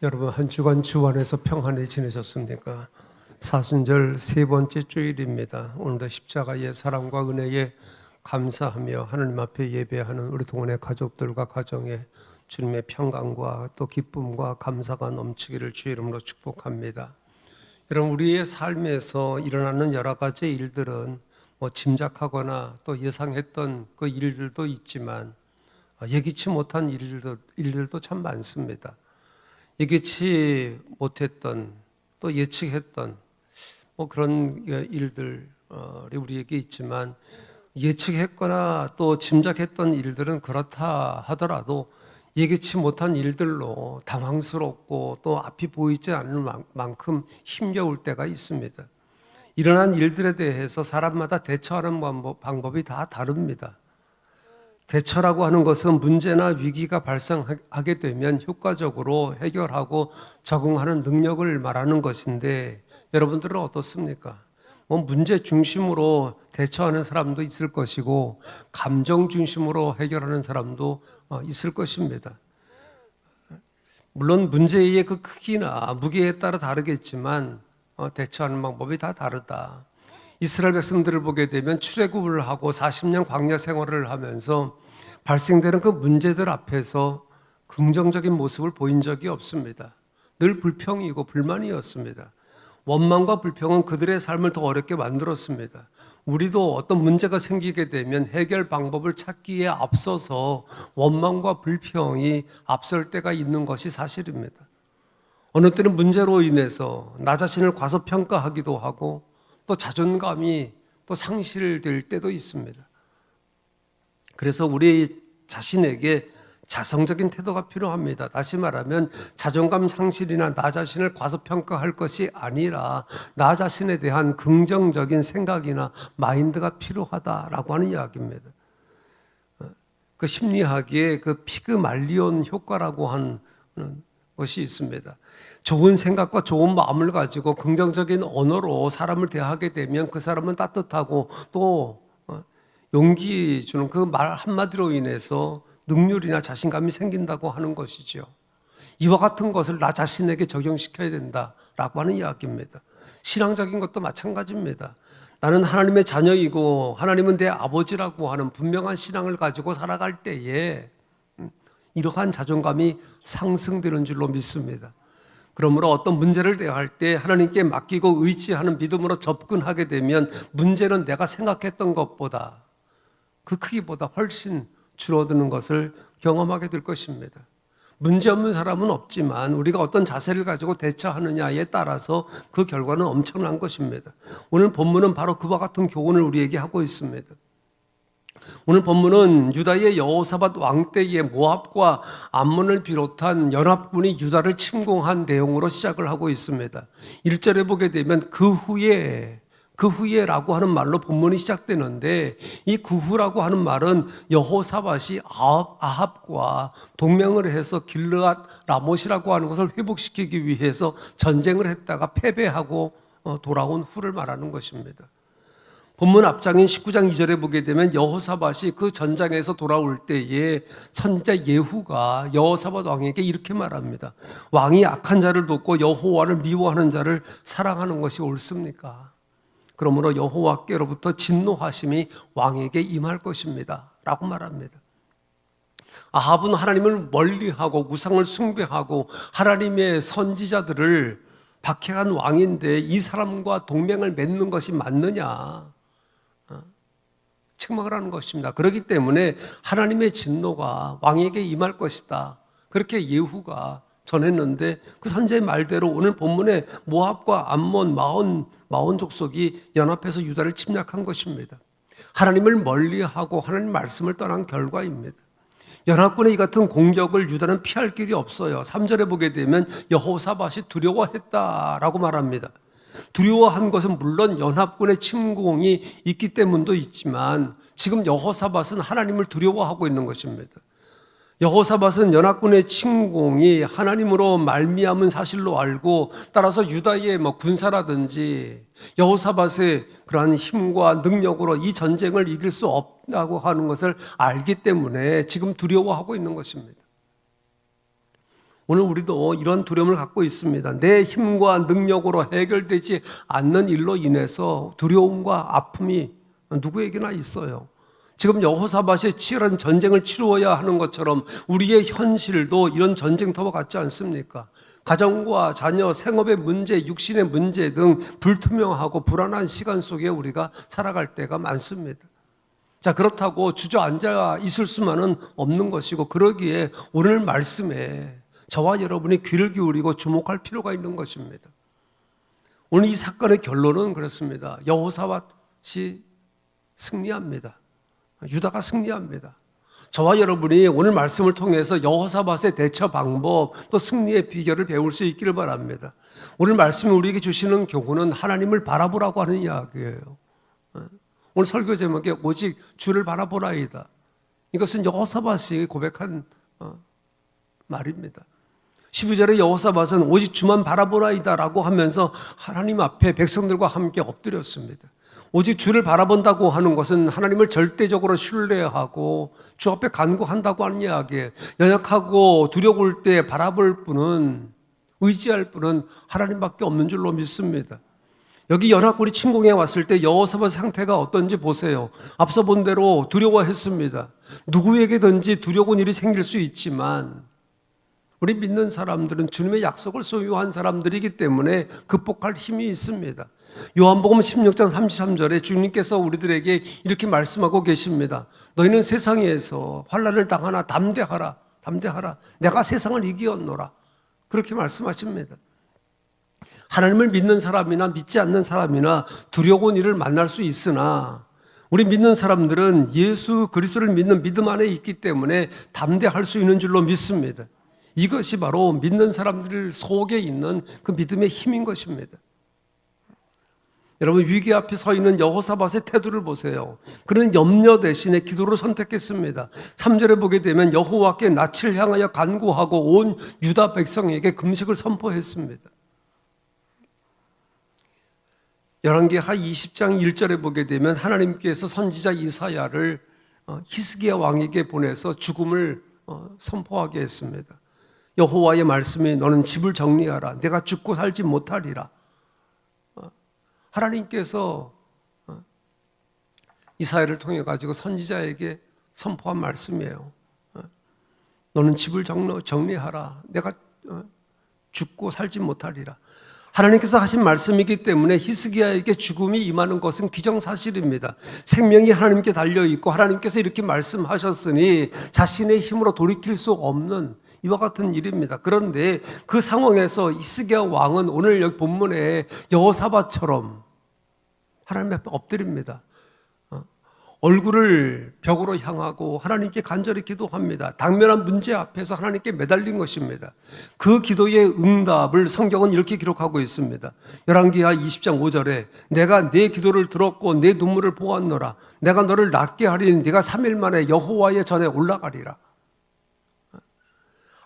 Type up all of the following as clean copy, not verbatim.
여러분 한 주간 주 안에서 평안히 지내셨습니까? 사순절 세 번째 주일입니다. 오늘도 십자가의 사랑과 은혜에 감사하며 하나님 앞에 예배하는 우리 동원의 가족들과 가정에 주님의 평강과 또 기쁨과 감사가 넘치기를 주의 이름으로 축복합니다. 여러분 우리의 삶에서 일어나는 여러 가지 일들은 짐작하거나 또 예상했던 그 일들도 있지만 예기치 못한 일들도 참 많습니다. 예기치 못했던 또 예측했던 그런 일들이 우리에게 있지만 예측했거나 또 짐작했던 일들은 그렇다 하더라도 예기치 못한 일들로 당황스럽고 또 앞이 보이지 않는 만큼 힘겨울 때가 있습니다. 일어난 일들에 대해서 사람마다 대처하는 방법이 다 다릅니다. 대처라고 하는 것은 문제나 위기가 발생하게 되면 효과적으로 해결하고 적응하는 능력을 말하는 것인데 여러분들은 어떻습니까? 문제 중심으로 대처하는 사람도 있을 것이고 감정 중심으로 해결하는 사람도 있을 것입니다. 물론 문제의 그 크기나 무게에 따라 다르겠지만 대처하는 방법이 다 다르다. 이스라엘 백성들을 보게 되면 출애굽을 하고 40년 광야 생활을 하면서 발생되는 그 문제들 앞에서 긍정적인 모습을 보인 적이 없습니다. 늘 불평이고 불만이었습니다. 원망과 불평은 그들의 삶을 더 어렵게 만들었습니다. 우리도 어떤 문제가 생기게 되면 해결 방법을 찾기에 앞서서 원망과 불평이 앞설 때가 있는 것이 사실입니다. 어느 때는 문제로 인해서 나 자신을 과소평가하기도 하고 또 자존감이 또 상실될 때도 있습니다. 그래서 우리 자신에게 자성적인 태도가 필요합니다. 다시 말하면 자존감 상실이나 나 자신을 과소평가할 것이 아니라 나 자신에 대한 긍정적인 생각이나 마인드가 필요하다라고 하는 이야기입니다. 그 심리학의 그 피그말리온 효과라고 하는 것이 있습니다. 좋은 생각과 좋은 마음을 가지고 긍정적인 언어로 사람을 대하게 되면 그 사람은 따뜻하고 또 용기 주는 그 말 한마디로 인해서 능률이나 자신감이 생긴다고 하는 것이죠. 이와 같은 것을 나 자신에게 적용시켜야 된다라고 하는 이야기입니다. 신앙적인 것도 마찬가지입니다. 나는 하나님의 자녀이고 하나님은 내 아버지라고 하는 분명한 신앙을 가지고 살아갈 때에 이러한 자존감이 상승되는 줄로 믿습니다. 그러므로 어떤 문제를 대할 때 하나님께 맡기고 의지하는 믿음으로 접근하게 되면 문제는 내가 생각했던 것보다 그 크기보다 훨씬 줄어드는 것을 경험하게 될 것입니다. 문제 없는 사람은 없지만 우리가 어떤 자세를 가지고 대처하느냐에 따라서 그 결과는 엄청난 것입니다. 오늘 본문은 바로 그와 같은 교훈을 우리에게 하고 있습니다. 오늘 본문은 유다의 여호사밧 왕 때의 모압과 암몬을 비롯한 연합군이 유다를 침공한 내용으로 시작을 하고 있습니다. 1절에 보게 되면 그 후에라고 하는 말로 본문이 시작되는데 이 그 후라고 하는 말은 여호사밧이 아합과 동맹을 해서 길르앗 라못이라고 하는 것을 회복시키기 위해서 전쟁을 했다가 패배하고 돌아온 후를 말하는 것입니다. 본문 앞장인 19장 2절에 보게 되면 여호사밧이 그 전장에서 돌아올 때에 선지자 예후가 여호사밧 왕에게 이렇게 말합니다. 왕이 악한 자를 돕고 여호와를 미워하는 자를 사랑하는 것이 옳습니까? 그러므로 여호와께로부터 진노하심이 왕에게 임할 것입니다 라고 말합니다. 아합은 하나님을 멀리하고 우상을 숭배하고 하나님의 선지자들을 박해한 왕인데 이 사람과 동맹을 맺는 것이 맞느냐? 책망을 하는 것입니다. 그렇기 때문에 하나님의 진노가 왕에게 임할 것이다. 그렇게 예후가 전했는데 그 선지자의 말대로 오늘 본문에 모압과 암몬 마온 족속이 연합해서 유다를 침략한 것입니다. 하나님을 멀리하고 하나님 말씀을 떠난 결과입니다. 연합군의 이 같은 공격을 유다는 피할 길이 없어요. 3절에 보게 되면 여호사밧이 두려워했다라고 말합니다. 두려워한 것은 물론 연합군의 침공이 있기 때문도 있지만 지금 여호사밧은 하나님을 두려워하고 있는 것입니다. 여호사밧은 연합군의 침공이 하나님으로 말미암은 사실로 알고 따라서 유다의 군사라든지 여호사밧의 그러한 힘과 능력으로 이 전쟁을 이길 수 없다고 하는 것을 알기 때문에 지금 두려워하고 있는 것입니다. 오늘 우리도 이런 두려움을 갖고 있습니다. 내 힘과 능력으로 해결되지 않는 일로 인해서 두려움과 아픔이 누구에게나 있어요. 지금 여호사밧이 치열한 전쟁을 치루어야 하는 것처럼 우리의 현실도 이런 전쟁터와 같지 않습니까? 가정과 자녀, 생업의 문제, 육신의 문제 등 불투명하고 불안한 시간 속에 우리가 살아갈 때가 많습니다. 자, 그렇다고 주저앉아 있을 수만은 없는 것이고, 그러기에 오늘 말씀에 저와 여러분이 귀를 기울이고 주목할 필요가 있는 것입니다. 오늘 이 사건의 결론은 그렇습니다. 여호사밧이 승리합니다. 유다가 승리합니다. 저와 여러분이 오늘 말씀을 통해서 여호사밧의 대처 방법, 또 승리의 비결을 배울 수 있기를 바랍니다. 오늘 말씀이 우리에게 주시는 교훈은 하나님을 바라보라고 하는 이야기예요. 오늘 설교 제목에 오직 주를 바라보라이다. 이것은 여호사밧이 고백한 말입니다. 12절에 여호사밧은 오직 주만 바라보라이다 라고 하면서 하나님 앞에 백성들과 함께 엎드렸습니다. 오직 주를 바라본다고 하는 것은 하나님을 절대적으로 신뢰하고 주 앞에 간구한다고 하는 이야기예요. 연약하고 두려울 때 바라볼 분은, 의지할 분은 하나님밖에 없는 줄로 믿습니다. 여기 연합군이 침공해 왔을 때 여호사밧 상태가 어떤지 보세요. 앞서 본 대로 두려워했습니다. 누구에게든지 두려운 일이 생길 수 있지만 우리 믿는 사람들은 주님의 약속을 소유한 사람들이기 때문에 극복할 힘이 있습니다. 요한복음 16장 33절에 주님께서 우리들에게 이렇게 말씀하고 계십니다. 너희는 세상에서 환난을 당하나 담대하라. 담대하라. 내가 세상을 이기었노라. 그렇게 말씀하십니다. 하나님을 믿는 사람이나 믿지 않는 사람이나 두려운 일을 만날 수 있으나 우리 믿는 사람들은 예수 그리스도를 믿는 믿음 안에 있기 때문에 담대할 수 있는 줄로 믿습니다. 이것이 바로 믿는 사람들 속에 있는 그 믿음의 힘인 것입니다. 여러분, 위기 앞에 서 있는 여호사밧의 태도를 보세요. 그는 염려 대신에 기도를 선택했습니다. 3절에 보게 되면 여호와께 낯을 향하여 간구하고 온 유다 백성에게 금식을 선포했습니다. 열왕기하 20장 1절에 보게 되면 하나님께서 선지자 이사야를 히스기야 왕에게 보내서 죽음을 선포하게 했습니다. 여호와의 말씀이 너는 집을 정리하라. 내가 죽고 살지 못하리라. 하나님께서 이사야를 통해 가지고 선지자에게 선포한 말씀이에요. 너는 집을 정리하라. 내가 죽고 살지 못하리라. 하나님께서 하신 말씀이기 때문에 히스기야에게 죽음이 임하는 것은 기정사실입니다. 생명이 하나님께 달려있고 하나님께서 이렇게 말씀하셨으니 자신의 힘으로 돌이킬 수 없는 이와 같은 일입니다. 그런데 그 상황에서 히스기야 왕은 오늘 여기 본문에 여호사밧처럼 하나님 앞에 엎드립니다. 얼굴을 벽으로 향하고 하나님께 간절히 기도합니다. 당면한 문제 앞에서 하나님께 매달린 것입니다. 그 기도의 응답을 성경은 이렇게 기록하고 있습니다. 열왕기하 20장 5절에 내가 내 기도를 들었고 내 눈물을 보았노라. 내가 너를 낫게 하리니 네가 3일 만에 여호와의 전에 올라가리라.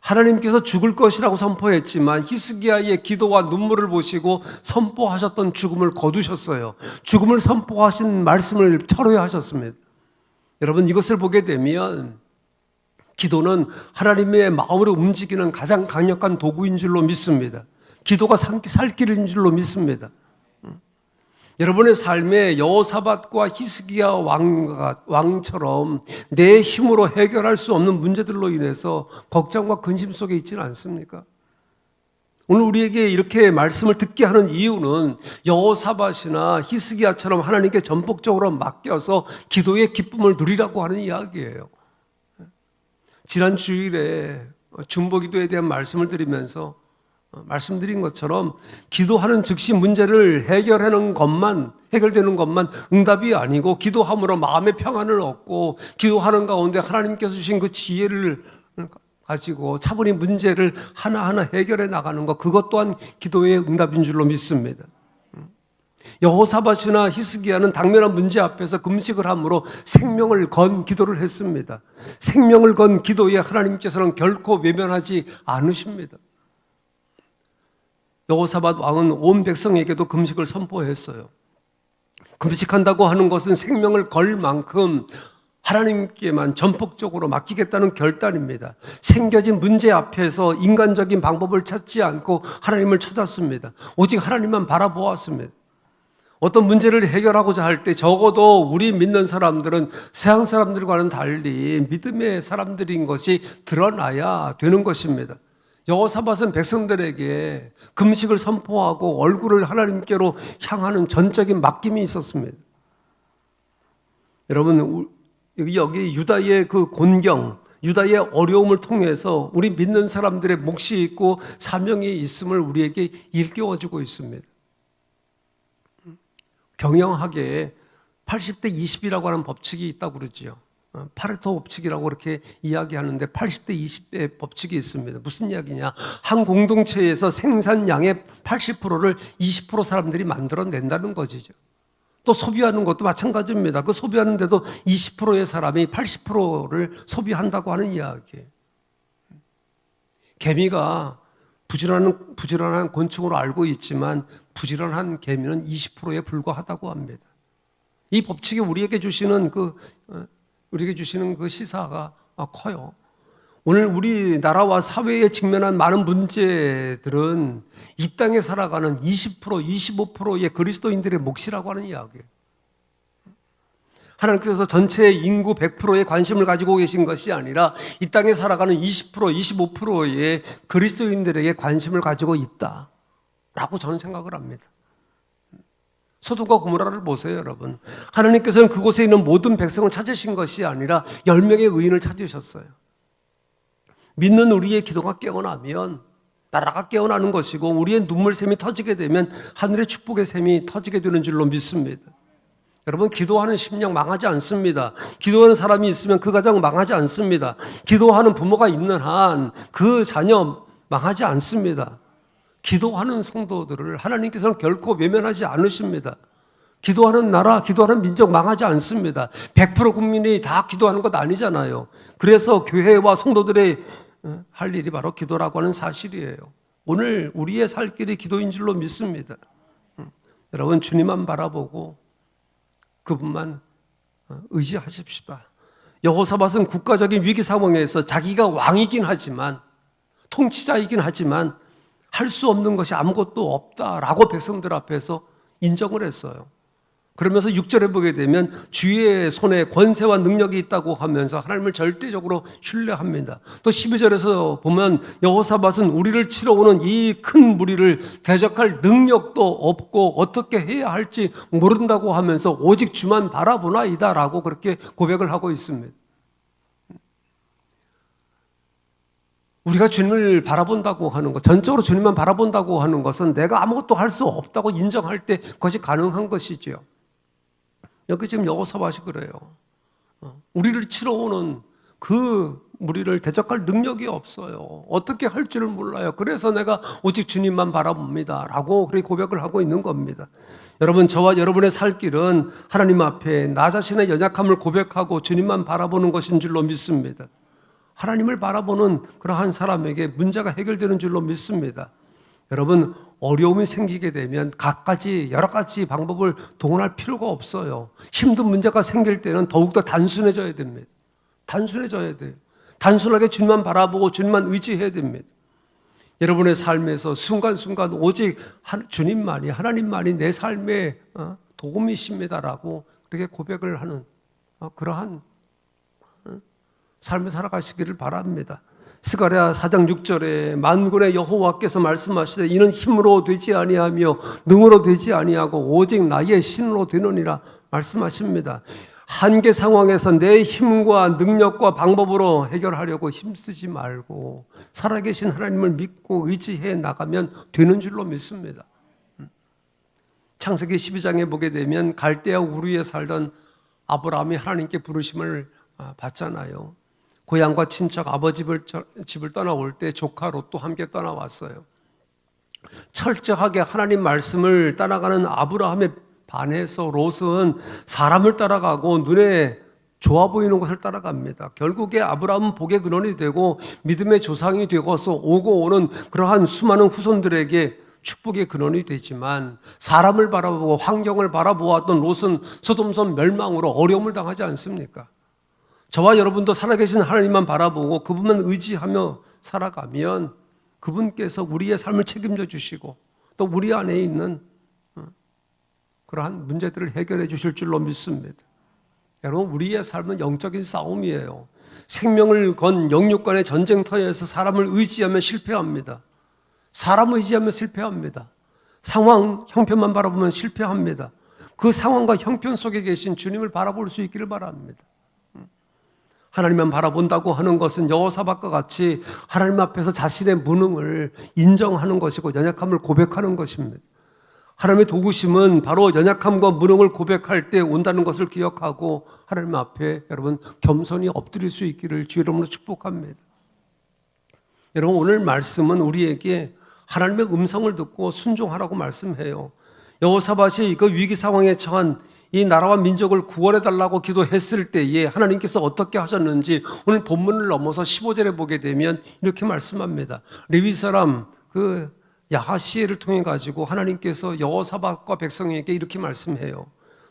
하나님께서 죽을 것이라고 선포했지만 히스기야의 기도와 눈물을 보시고 선포하셨던 죽음을 거두셨어요. 죽음을 선포하신 말씀을 철회하셨습니다. 여러분, 이것을 보게 되면 기도는 하나님의 마음으로 움직이는 가장 강력한 도구인 줄로 믿습니다. 기도가 살 길인 줄로 믿습니다. 여러분의 삶에 여호사밧과 히스기야 왕처럼 내 힘으로 해결할 수 없는 문제들로 인해서 걱정과 근심 속에 있지는 않습니까? 오늘 우리에게 이렇게 말씀을 듣게 하는 이유는 여호사밧이나 히스기야처럼 하나님께 전폭적으로 맡겨서 기도의 기쁨을 누리라고 하는 이야기예요. 지난 주일에 중보기도에 대한 말씀을 드리면서 말씀드린 것처럼 기도하는 즉시 문제를 해결되는 것만 응답이 아니고 기도함으로 마음의 평안을 얻고 기도하는 가운데 하나님께서 주신 그 지혜를 가지고 차분히 문제를 하나하나 해결해 나가는 것, 그것 또한 기도의 응답인 줄로 믿습니다. 여호사밧이나 히스기야는 당면한 문제 앞에서 금식을 함으로 생명을 건 기도를 했습니다. 생명을 건 기도에 하나님께서는 결코 외면하지 않으십니다. 여호사밧 왕은 온 백성에게도 금식을 선포했어요. 금식한다고 하는 것은 생명을 걸 만큼 하나님께만 전폭적으로 맡기겠다는 결단입니다. 생겨진 문제 앞에서 인간적인 방법을 찾지 않고 하나님을 찾았습니다. 오직 하나님만 바라보았습니다. 어떤 문제를 해결하고자 할 때 적어도 우리 믿는 사람들은 세상 사람들과는 달리 믿음의 사람들인 것이 드러나야 되는 것입니다. 여호사밧은 백성들에게 금식을 선포하고 얼굴을 하나님께로 향하는 전적인 맡김이 있었습니다. 여러분, 여기 유다의 그 곤경, 유다의 어려움을 통해서 우리 믿는 사람들의 몫이 있고 사명이 있음을 우리에게 일깨워주고 있습니다. 경영학에 80대 20이라고 하는 법칙이 있다고 그러지요. 파레토 법칙이라고 그렇게 이야기하는데 80대 20의 법칙이 있습니다. 무슨 이야기냐? 한 공동체에서 생산량의 80%를 20% 사람들이 만들어낸다는 것이죠. 또 소비하는 것도 마찬가지입니다. 그 소비하는데도 20%의 사람이 80%를 소비한다고 하는 이야기예요. 개미가 부지런한 곤충으로 알고 있지만 부지런한 개미는 20%에 불과하다고 합니다. 이 법칙이 우리에게 주시는 그 시사가 커요. 오늘 우리나라와 사회에 직면한 많은 문제들은 이 땅에 살아가는 20%, 25%의 그리스도인들의 몫이라고 하는 이야기예요. 하나님께서 전체 인구 100%에 관심을 가지고 계신 것이 아니라 이 땅에 살아가는 20%, 25%의 그리스도인들에게 관심을 가지고 있다라고 저는 생각을 합니다. 소돔과 고모라를 보세요, 여러분. 하나님께서는 그곳에 있는 모든 백성을 찾으신 것이 아니라 10명의 의인을 찾으셨어요. 믿는 우리의 기도가 깨어나면 나라가 깨어나는 것이고 우리의 눈물샘이 터지게 되면 하늘의 축복의 샘이 터지게 되는 줄로 믿습니다. 여러분, 기도하는 심령 망하지 않습니다. 기도하는 사람이 있으면 그 가정 망하지 않습니다. 기도하는 부모가 있는 한 그 자녀 망하지 않습니다. 기도하는 성도들을 하나님께서는 결코 외면하지 않으십니다. 기도하는 나라, 기도하는 민족 망하지 않습니다. 100% 국민이 다 기도하는 것 아니잖아요. 그래서 교회와 성도들의 할 일이 바로 기도라고 하는 사실이에요. 오늘 우리의 살 길이 기도인 줄로 믿습니다. 여러분, 주님만 바라보고 그분만 의지하십시다. 여호사밧은 국가적인 위기 상황에서 자기가 왕이긴 하지만 통치자이긴 하지만 할 수 없는 것이 아무것도 없다라고 백성들 앞에서 인정을 했어요. 그러면서 6절에 보게 되면 주의 손에 권세와 능력이 있다고 하면서 하나님을 절대적으로 신뢰합니다. 또 12절에서 보면 여호사밧은 우리를 치러 오는 이 큰 무리를 대적할 능력도 없고 어떻게 해야 할지 모른다고 하면서 오직 주만 바라보나이다라고 그렇게 고백을 하고 있습니다. 우리가 주님을 바라본다고 하는 것, 전적으로 주님만 바라본다고 하는 것은 내가 아무것도 할 수 없다고 인정할 때 그것이 가능한 것이지요. 여기 지금 여호사밧이 그래요. 우리를 치러 오는 그 무리를 대적할 능력이 없어요. 어떻게 할 줄을 몰라요. 그래서 내가 오직 주님만 바라봅니다 라고 그렇게 고백을 하고 있는 겁니다. 여러분, 저와 여러분의 살 길은 하나님 앞에 나 자신의 연약함을 고백하고 주님만 바라보는 것인 줄로 믿습니다. 하나님을 바라보는 그러한 사람에게 문제가 해결되는 줄로 믿습니다. 여러분, 어려움이 생기게 되면 여러 가지 방법을 동원할 필요가 없어요. 힘든 문제가 생길 때는 더욱더 단순해져야 됩니다. 단순해져야 돼요. 단순하게 주님만 바라보고 주님만 의지해야 됩니다. 여러분의 삶에서 순간순간 오직 주님만이, 하나님만이 내 삶의 도움이십니다라고 그렇게 고백을 하는 그러한 삶을 살아가시기를 바랍니다. 스가랴 4장 6절에 만군의 여호와께서 말씀하시되 이는 힘으로 되지 아니하며 능으로 되지 아니하고 오직 나의 신으로 되느니라 말씀하십니다. 한계 상황에서 내 힘과 능력과 방법으로 해결하려고 힘쓰지 말고 살아계신 하나님을 믿고 의지해 나가면 되는 줄로 믿습니다. 창세기 12장에 보게 되면 갈대아 우르에 살던 아브라함이 하나님께 부르심을 받잖아요. 고향과 친척 아버지 집을 떠나올 때 조카 롯도 함께 떠나왔어요. 철저하게 하나님 말씀을 따라가는 아브라함에 반해서 롯은 사람을 따라가고 눈에 좋아 보이는 것을 따라갑니다. 결국에 아브라함은 복의 근원이 되고 믿음의 조상이 되어서 오고 오는 그러한 수많은 후손들에게 축복의 근원이 되지만 사람을 바라보고 환경을 바라보았던 롯은 소돔섬 멸망으로 어려움을 당하지 않습니까? 저와 여러분도 살아계신 하나님만 바라보고 그분만 의지하며 살아가면 그분께서 우리의 삶을 책임져 주시고 또 우리 안에 있는 그러한 문제들을 해결해 주실 줄로 믿습니다. 여러분, 우리의 삶은 영적인 싸움이에요. 생명을 건 영육 간의 전쟁터에서 사람을 의지하면 실패합니다. 사람을 의지하면 실패합니다. 상황, 형편만 바라보면 실패합니다. 그 상황과 형편 속에 계신 주님을 바라볼 수 있기를 바랍니다. 하나님만 바라본다고 하는 것은 여호사밧과 같이 하나님 앞에서 자신의 무능을 인정하는 것이고 연약함을 고백하는 것입니다. 하나님의 도우심은 바로 연약함과 무능을 고백할 때 온다는 것을 기억하고 하나님 앞에 여러분 겸손히 엎드릴 수 있기를 주의 이름으로 축복합니다. 여러분, 오늘 말씀은 우리에게 하나님의 음성을 듣고 순종하라고 말씀해요. 여호사밧이 그 위기 상황에 처한 이 나라와 민족을 구원해달라고 기도했을 때에 하나님께서 어떻게 하셨는지 오늘 본문을 넘어서 15절에 보게 되면 이렇게 말씀합니다. 레위 사람 그 야하시엘을 통해 가지고 하나님께서 여호사밧과 백성에게 이렇게 말씀해요.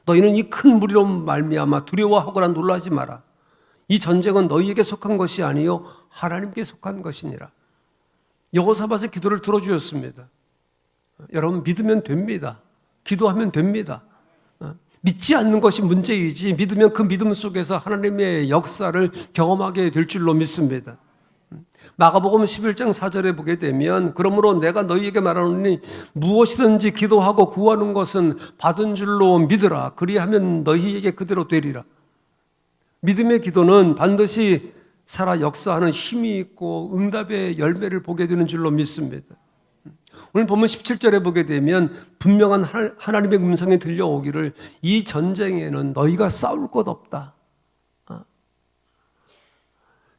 너희는 이 큰 무리로 말미암아 두려워하거나 놀라지 마라. 이 전쟁은 너희에게 속한 것이 아니요 하나님께 속한 것이니라. 여호사밧의 기도를 들어주셨습니다. 여러분, 믿으면 됩니다. 기도하면 됩니다. 믿지 않는 것이 문제이지 믿으면 그 믿음 속에서 하나님의 역사를 경험하게 될 줄로 믿습니다. 마가복음 11장 4절에 보게 되면 그러므로 내가 너희에게 말하노니 무엇이든지 기도하고 구하는 것은 받은 줄로 믿으라. 그리하면 너희에게 그대로 되리라. 믿음의 기도는 반드시 살아 역사하는 힘이 있고 응답의 열매를 보게 되는 줄로 믿습니다. 오늘 본문 17절에 보게 되면 분명한 하나님의 음성이 들려오기를 이 전쟁에는 너희가 싸울 것 없다.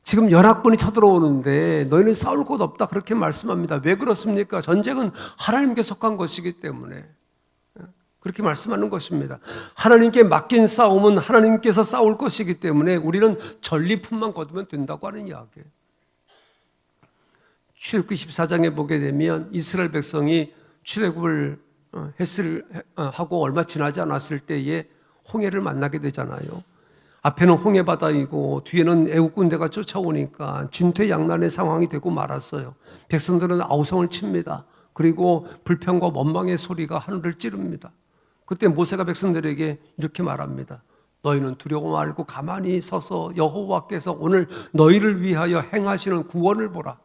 지금 연합군이 쳐들어오는데 너희는 싸울 것 없다 그렇게 말씀합니다. 왜 그렇습니까? 전쟁은 하나님께 속한 것이기 때문에 그렇게 말씀하는 것입니다. 하나님께 맡긴 싸움은 하나님께서 싸울 것이기 때문에 우리는 전리품만 거두면 된다고 하는 이야기예요. 출애굽기 14장에 보게 되면 이스라엘 백성이 출애굽을 하고 얼마 지나지 않았을 때에 홍해를 만나게 되잖아요. 앞에는 홍해 바다이고 뒤에는 애국 군대가 쫓아오니까 진퇴양난의 상황이 되고 말았어요. 백성들은 아우성을 칩니다. 그리고 불평과 원망의 소리가 하늘을 찌릅니다. 그때 모세가 백성들에게 이렇게 말합니다. 너희는 두려워 말고 가만히 서서 여호와께서 오늘 너희를 위하여 행하시는 구원을 보라.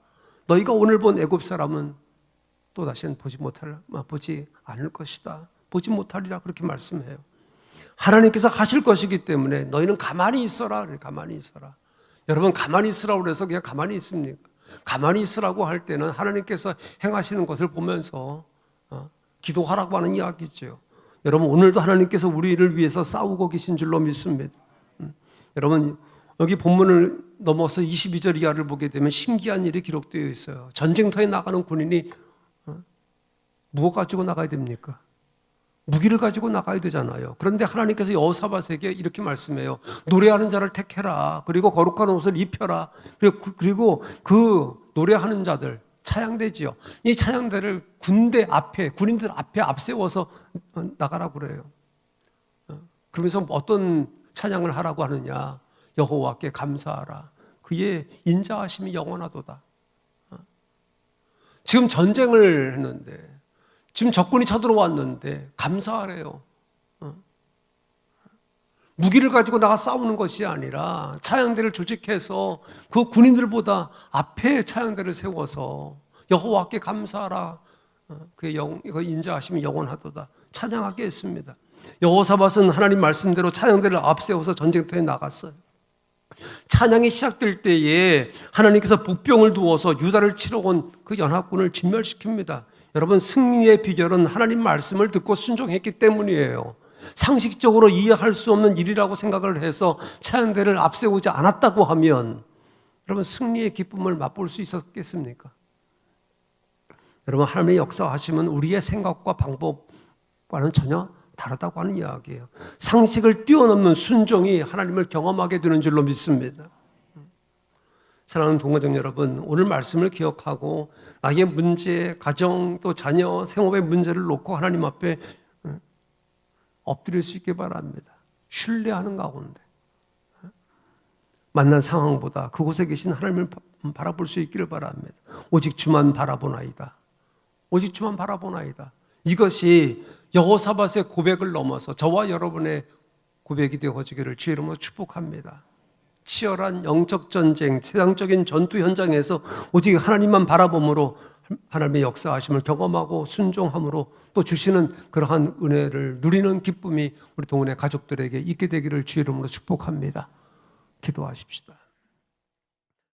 너희가 오늘 본 애굽 사람은 또 다시는 보지 않을 것이다. 보지 못하리라 그렇게 말씀해요. 하나님께서 하실 것이기 때문에 너희는 가만히 있어라. 가만히 있어라. 여러분, 가만히 있으라고 그래서 그냥 가만히 있습니까? 가만히 있으라고 할 때는 하나님께서 행하시는 것을 보면서 기도하라고 하는 이야기죠. 여러분, 오늘도 하나님께서 우리를 위해서 싸우고 계신 줄로 믿습니다. 여러분, 여기 본문을 넘어서 22절 이하를 보게 되면 신기한 일이 기록되어 있어요. 전쟁터에 나가는 군인이 무엇 가지고 나가야 됩니까? 무기를 가지고 나가야 되잖아요. 그런데 하나님께서 여호사밧에게 이렇게 말씀해요. 노래하는 자를 택해라. 그리고 거룩한 옷을 입혀라. 그리고 그 노래하는 자들, 차양대지요. 이 차양대를 군인들 앞에 앞세워서 나가라고 그래요. 그러면서 어떤 찬양을 하라고 하느냐. 여호와께 감사하라. 그의 인자하심이 영원하도다. 지금 전쟁을 했는데 지금 적군이 쳐들어왔는데 감사하래요. 무기를 가지고 나가 싸우는 것이 아니라 차양대를 조직해서 그 군인들보다 앞에 차양대를 세워서 여호와께 감사하라. 그의 인자하심이 영원하도다. 찬양하게 했습니다. 여호사밧은 하나님 말씀대로 차양대를 앞세워서 전쟁터에 나갔어요. 찬양이 시작될 때에 하나님께서 복병을 두어서 유다를 치러 온 그 연합군을 진멸시킵니다. 여러분, 승리의 비결은 하나님 말씀을 듣고 순종했기 때문이에요. 상식적으로 이해할 수 없는 일이라고 생각을 해서 차양대를 앞세우지 않았다고 하면 여러분, 승리의 기쁨을 맛볼 수 있었겠습니까? 여러분, 하나님의 역사하심은 우리의 생각과 방법과는 전혀 다르다고 하는 이야기예요. 상식을 뛰어넘는 순종이 하나님을 경험하게 되는 줄로 믿습니다. 사랑하는 동거정 여러분, 오늘 말씀을 기억하고 나의 문제, 가정, 또 자녀, 생업의 문제를 놓고 하나님 앞에 엎드릴 수 있게 바랍니다. 신뢰하는 가운데. 만난 상황보다 그곳에 계신 하나님을 바라볼 수 있기를 바랍니다. 오직 주만 바라보나이다. 오직 주만 바라보나이다. 이것이 여호사밧의 고백을 넘어서 저와 여러분의 고백이 되어지기를 주의 이름으로 축복합니다. 치열한 영적 전쟁, 세상적인 전투 현장에서 오직 하나님만 바라봄으로 하나님의 역사하심을 경험하고 순종함으로 또 주시는 그러한 은혜를 누리는 기쁨이 우리 동원의 가족들에게 있게 되기를 주의 이름으로 축복합니다. 기도하십시다.